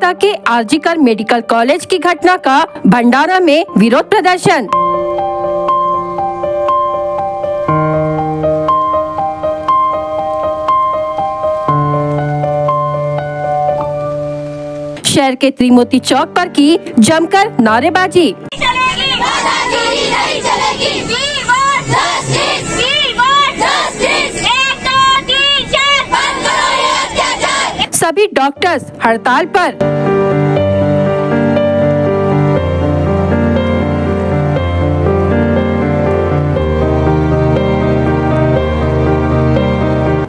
कोलकाता के RG Kar medical college की घटना का भंडारा में विरोध प्रदर्शन। शहर के त्रिमूर्ति चौक पर की जमकर नारेबाजी। सभी डॉक्टर्स हड़ताल पर।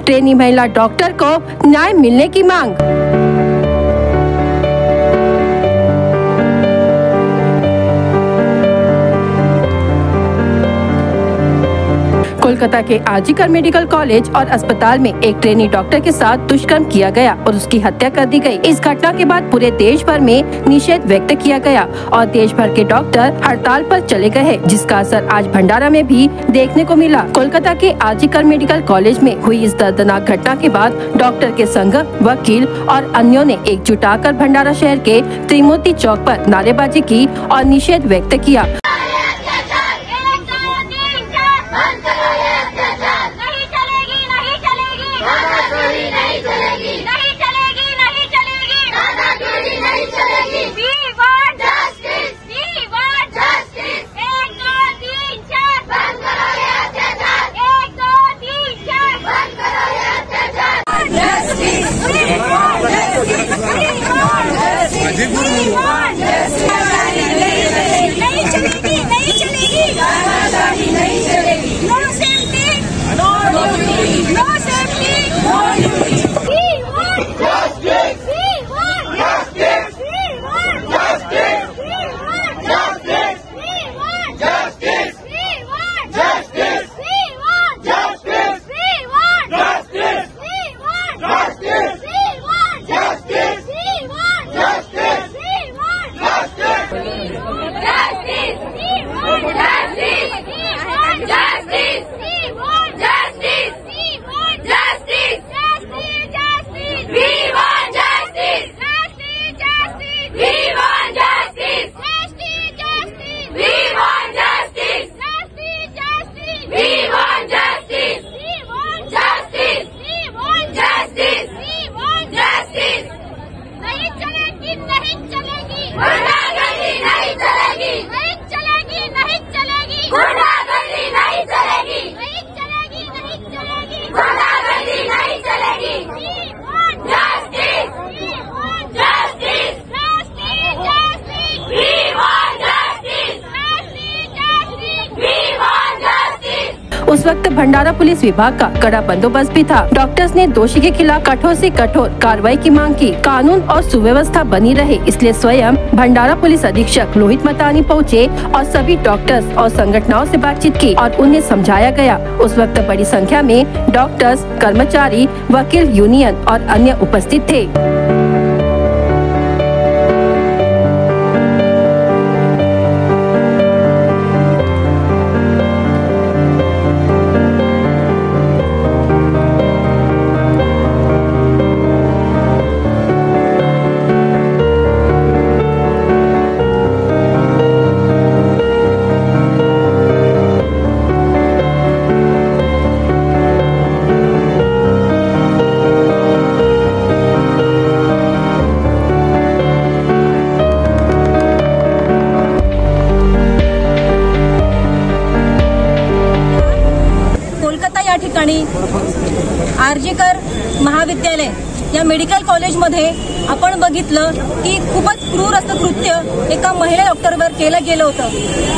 ट्रेनी महिला डॉक्टर को न्याय मिलने की मांग। कोलकाता के आरजीकर मेडिकल कॉलेज और अस्पताल में एक ट्रेनी डॉक्टर के साथ दुष्कर्म किया गया और उसकी हत्या कर दी गई। इस घटना के बाद पूरे देश भर में निषेध व्यक्त किया गया और देश भर के डॉक्टर हड़ताल पर चले गए, जिसका असर आज भंडारा में भी देखने को मिला। कोलकाता के आरजीकर मेडिकल कॉलेज में हुई इस दर्दनाक घटना के बाद डॉक्टर के संघ, वकील और अन्यों ने एकजुट आकर भंडारा शहर के त्रिमूर्ति चौक पर नारेबाजी की और निषेध व्यक्त किया। उस वक्त भंडारा पुलिस विभाग का कड़ा बंदोबस्त भी था। डॉक्टर्स ने दोषी के खिलाफ कठोर से कठोर कार्रवाई की मांग की। कानून और सुव्यवस्था बनी रहे, इसलिए स्वयं भंडारा पुलिस अधीक्षक लोहित मतानी पहुंचे और सभी डॉक्टर्स और संगठनों से बातचीत की और उन्हें समझाया गया। उस वक्त बड़ी संख्या में डॉक्टर्स, कर्मचारी, वकील यूनियन और अन्य उपस्थित थे। आरजीकर महाविद्यालय या मेडिकल कॉलेजमध्ये आपण बघितलं की खूपच क्रूर असं कृत्य एका महिला डॉक्टरवर केलं गेलं होतं।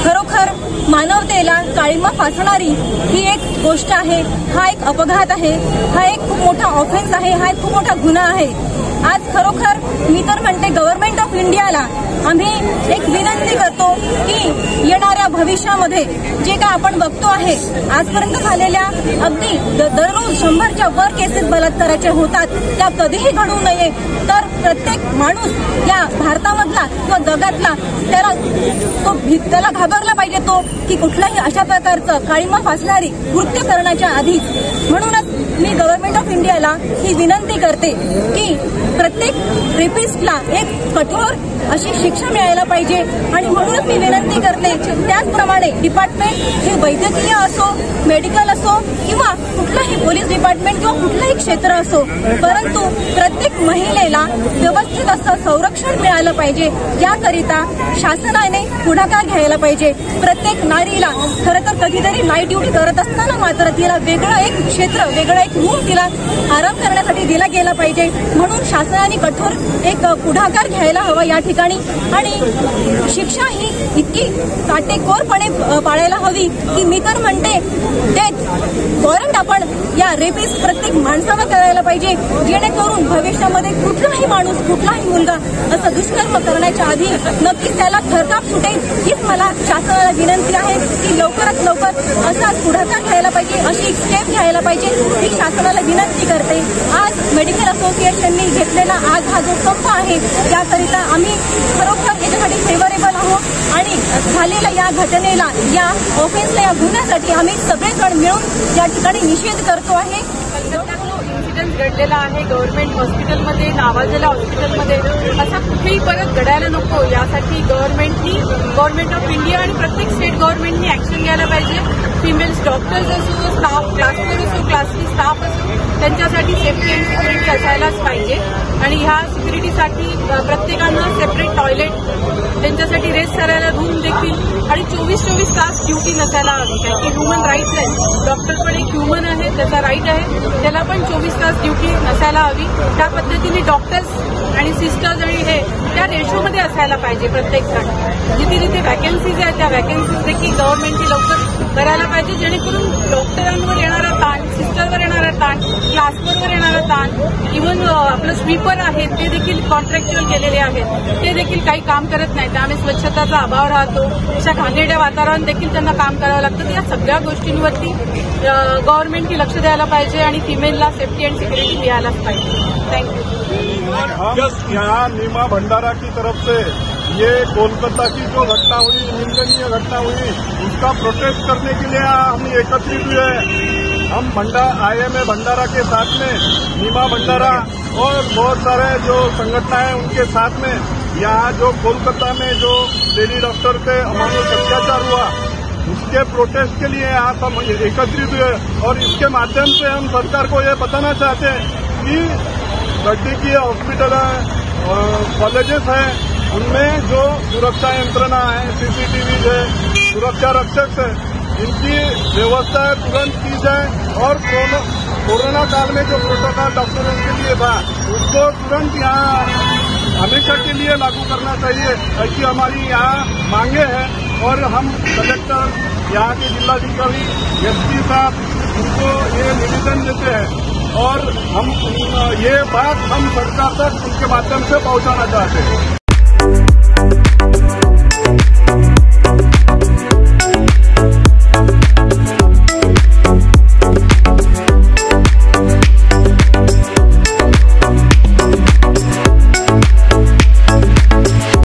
खरोखर मानवतेला काळिमा फासणारी ही एक गोष्ट आहे, हा एक अपघात आहे, हा एक खूप मोठा ऑफेन्स आहे, हा एक खूप मोठा गुन्हा आहे। आज खरोखर मी तर म्हणते गव्हर्नमेंट ऑफ इंडियाला आम्ही एक विनंती करतो की येणाऱ्या भविष्यामध्ये जे काय आपण बघतो आहे, आजपर्यंत झालेल्या अगदी दररोज 100च्या वर केसेस बलात्काराचे होतात, त्या कधीही घडू नये। तर प्रत्येक माणूस या भारतामधला किंवा जगातला त्याला घाबरला पाहिजे तो की कुठल्याही अशा प्रकारचं काळिमा फासणारी कृत्य करण्याच्या आधी। म्हणूनच मी गव्हर्नमेंट ऑफ इंडियाला ही विनंती करते की प्रत्येक रेपिस्टला एक कठोर अशी शिक्षा मिळायला पाहिजे आणि म्हणूनच मी विनंती करते त्याचप्रमाणे डिपार्टमेंट हे वैद्यकीय असो, मेडिकल असो किंवा कुठलाही पोलीस डिपार्टमेंट किंवा कुठलंही क्षेत्र असो, परंतु प्रत्येक महिलेला व्यवस्थित असं संरक्षण मिळालं पाहिजे याकरिता शासनाने पुढाकार घ्यायला पाहिजे। प्रत्येक नारीला खरं तर कधीतरी नाईट ड्युटी करत असताना मात्र तिला वेगळं एक क्षेत्र, वेगळा एक रूम तिला आराम करण्यासाठी दिला गेला पाहिजे, म्हणून शासनाने कठोर एक पुढाकार घ्यायला हवा या ठिकाणी आणि शिक्षा ही इतकी काटेकोरपणे पाळायला हवी की मी तर म्हणते डेथ वॉरंट आपण या रेपिस्ट प्रत्येक माणसावर करायला पाहिजे, जेणेकरून भविष्यामध्ये कुठलाही माणूस, कुठलाही मुलगा असं दुष्कर्म करण्याच्या आधी नक्कीच त्याला थरकाप सुटेल। हीच मला शासनाला विनंती आहे की लवकरात लवकर असाच पुढाकार घ्यायला पाहिजे, अशी स्टेप घ्यायला पाहिजे ही शासनाला विनंती करते। आज मेडिकल असोसिएशननी घेतलेला आज हा जो संप आहे त्याकरिता आम्ही खरोखर याच्यासाठी फेवरेबल आहोत आणि झालेल्या या घटनेला, या ऑफेन्सला, या गुन्ह्यासाठी आम्ही सगळेजण मिळून या ठिकाणी निषेध करतो आहे। इन्सिडेंट घडलेला आहे गव्हर्नमेंट हॉस्पिटलमध्ये, नावाजलेल्या हॉस्पिटलमध्ये, असा कुठेही परत घडायला नको यासाठी गव्हर्नमेंट ऑफ इंडिया आणि प्रत्येक स्टेट गव्हर्नमेंटनी ऍक्शन घ्यायला पाहिजे। फिमेल्स डॉक्टर्स असो, स्टाफ, क्लास 4 असो, क्लास 3 स्टाफ असो, त्यांच्यासाठी सेफ्टी अँड सिक्युरिटी असायलाच पाहिजे आणि ह्या सिक्युरिटीसाठी प्रत्येकानं सेपरेट टॉयलेट, त्यांच्यासाठी रेस्ट करायला रूम देखील आणि 24 तास ड्युटी नसायला हवी, कारण की ह्युमन राईट्स आहे, डॉक्टर पण एक ह्युमन आहे, त्याचा राईट आहे, त्याला पण 24 तास ड्युटी नसायला हवी। त्या पद्धतीने डॉक्टर्स आणि सिस्टर्स आणि हे त्या रेशोमध्ये असायला पाहिजे प्रत्येक जण। जिथे जिथे वॅकन्सीज आहेत त्या वॅकन्सीज देखील गव्हर्नमेंटने लवकर करायला पाहिजे, जेणेकरून डॉक्टरांवर येणारा ताण, सिस्टरवर येणारा ताण, क्लास 4वर येणारा ताण, इव्हन आपलं स्वीपर आहेत ते देखील कॉन्ट्रॅक्च्युअल केलेले आहेत, ते देखील काही काम करत नाही, त्यामुळे स्वच्छताचा अभाव राहतो, अशा घाणेरड्या वातावरण देखील त्यांना काम करावं लागतं। या सगळ्या गोष्टींवरती गव्हर्नमेंटने लक्ष द्यायला पाहिजे आणि फिमेलला सेफ्टी अँड सिक्युरिटी द्यायलाच पाहिजे। Thank you. यहाँ नीमा भंडारा की तरफ से ये कोलकाता की जो घटना हुई, निंदनीय घटना हुई, उसका प्रोटेस्ट करने के लिए हम एकत्रित हुए। हम IMA भंडारा के साथ में नीमा भंडारा और बहुत सारे जो संगठनाएं उनके साथ में यहाँ जो कोलकाता में जो लेडी डॉक्टर पे अमानुष अत्याचार हुआ उसके प्रोटेस्ट के लिए आज हम एकत्रित हुए और इसके माध्यम से हम सरकार को ये बताना चाहते हैं कि वैद्यकीय हॉस्पिटल है, कॉलेजेस हैं, उनमें जो सुरक्षा यंत्रणा है, CCTV है, सुरक्षा रक्षक है, इनकी व्यवस्था तुरंत की जाए और कोरोना काल में जो प्रोटोकॉल डॉक्टरों के लिए था उसको तुरंत यहाँ हमेशा के लिए लागू करना चाहिए, ऐसी हमारी यहाँ मांगे हैं। और हम कलेक्टर, यहाँ के जिलाधिकारी, SP साहब उनको ये निवेदन देते हैं और हम ये बात हम सरकार तक उनके माध्यम से पहुँचाना चाहते हैं।